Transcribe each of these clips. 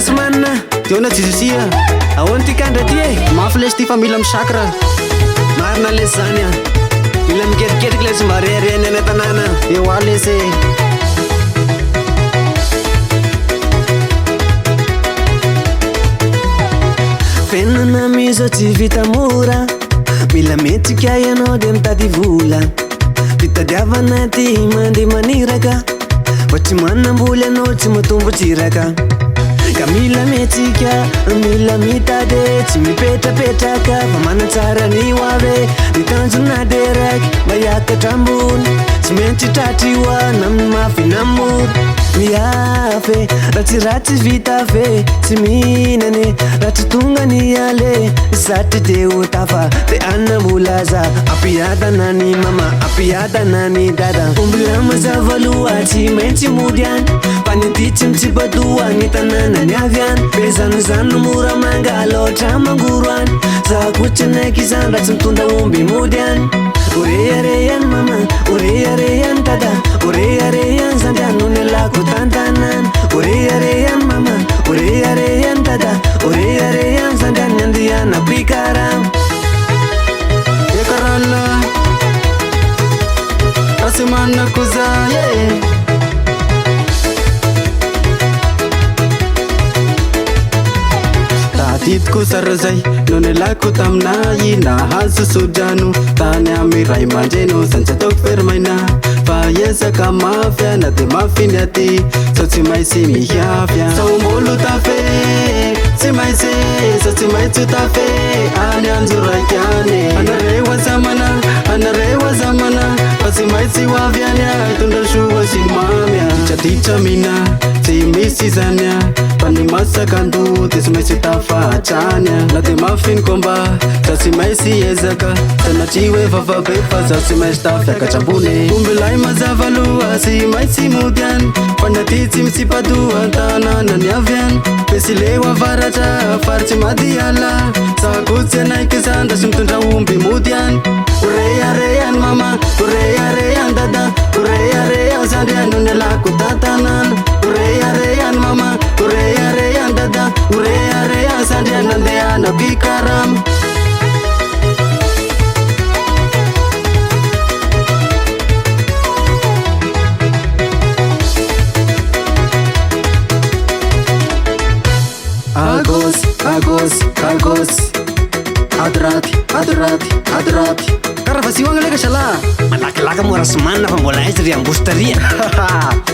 Rasman Diona Jizisia ahoana ty kandra ty e mafy lesy ty fa mila misakra marina lesy zany a mila miketriketriky lesy mba rehareny any an-tanàna eo a lesy fenana mizo tsy vita mora mila metsika ianao de mitady vola fitadiavana ty mandeha maniraka fa tsy manamboly anao tsy matombo tsiraka ka mila metsika mila mitady tsy mipetrapetraka fa manatsara ny hoave ny tanjona deraky mba hiakatra ambony tsy maintsy tratry hoana amin'ny mafy namory miafe raha tsy ratsy vita fe tsy mihinane raha tsy tonga ny ale satry de ho tafa de anambola za ampiadana ny mama ampiadana ny dada ombila mazavaloha tsy maintsy mody any fa ny ty tsy mitsipadoha ny tanàna ny avy any bezanozano mora manga loatra mangoro any za kotsinaiky izany raha tsy mitondra omby mody any oreare any mama oreare any dada oreare any zandriano ny alako tantanany oreare any mama oreare any dada oreare any zandriany andriana pikarama ekarala asemana koza titiko sara zay no nilako taminay nahazo sodrano tany amy ray mandreno santsy ataoko fermaina fa ezaka mafya na de mafiny aty sao tsy maintsy mihiafya saombolo tafe tsy maintsy sao tsy maintsy tafe any anjo raiky any anareo azamana fa tsy maintsy hoavy any a tondra soa sy mamya ditraditra mina tsy misy zany a fa ny masaka ando de tsy maintsy tafahatranya na de mafiny komba za tsy maintsy ezaka sanatry hoe vavabe fa za tsy maintsy tafiakatra ambony ombilay mazavaloha tsy maintsy mody any fa naty tsy mitsipadoha tanàna ny avy any pesy leo avaratra faritsy madiala sakotsy anaiky zandra sy mitondra omby mody any oreare any mama oreare any dada oreare any zandry ano ny alako tantanana oreare any mama oreare any dada oreare any zandry ano andehana pikarama agos adraty karaha fa sioagna leka sala malakilaka mora simanina fa mbola aizy ry ambostaria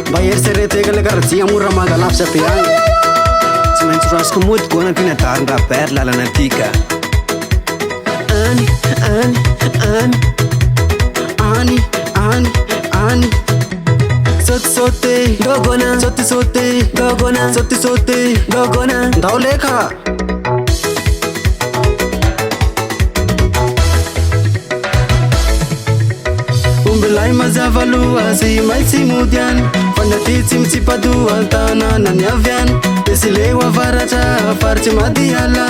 mba eritsereteka le karaha jigna mora mangalafy sape agny tsy maintsy rasiko mody koana ty nadarindra ber lalana atika any sauté dogona sauté dogona ndao leka ombelay mazavaloha sy maintsy mody any fa naty tsy mitsipadoha tanàna ny avy any pesy leo avaratra faritsy madiala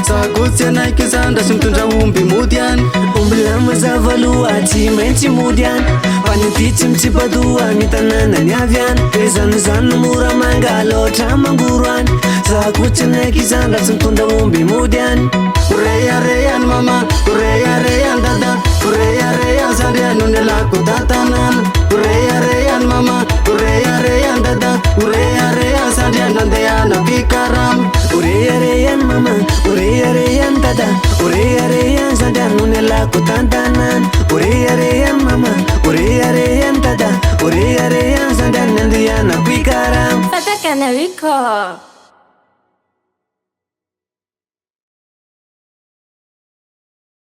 sakotsy anaiky zandra sy mitondra omby mody any ombila mazavaloha tsy maintsy mody any fa naty tsy mitsipadoha ny tanàna ny avy any ezanozano mora manga loatra mangoro any sakotsy anaiky zandra sy mitondra omby mody any oreare any mama oreare any dada oreare any zandry ano ny alako tantanana oreare any mama oreare any dada oreare any zandry ano andehana pikarama oreare any mama oreare any dada oreare any zandry ano ny alako tantanana oreare any mama oreare any dada oreare any zandry ano andehana pikarama Fatakana wiko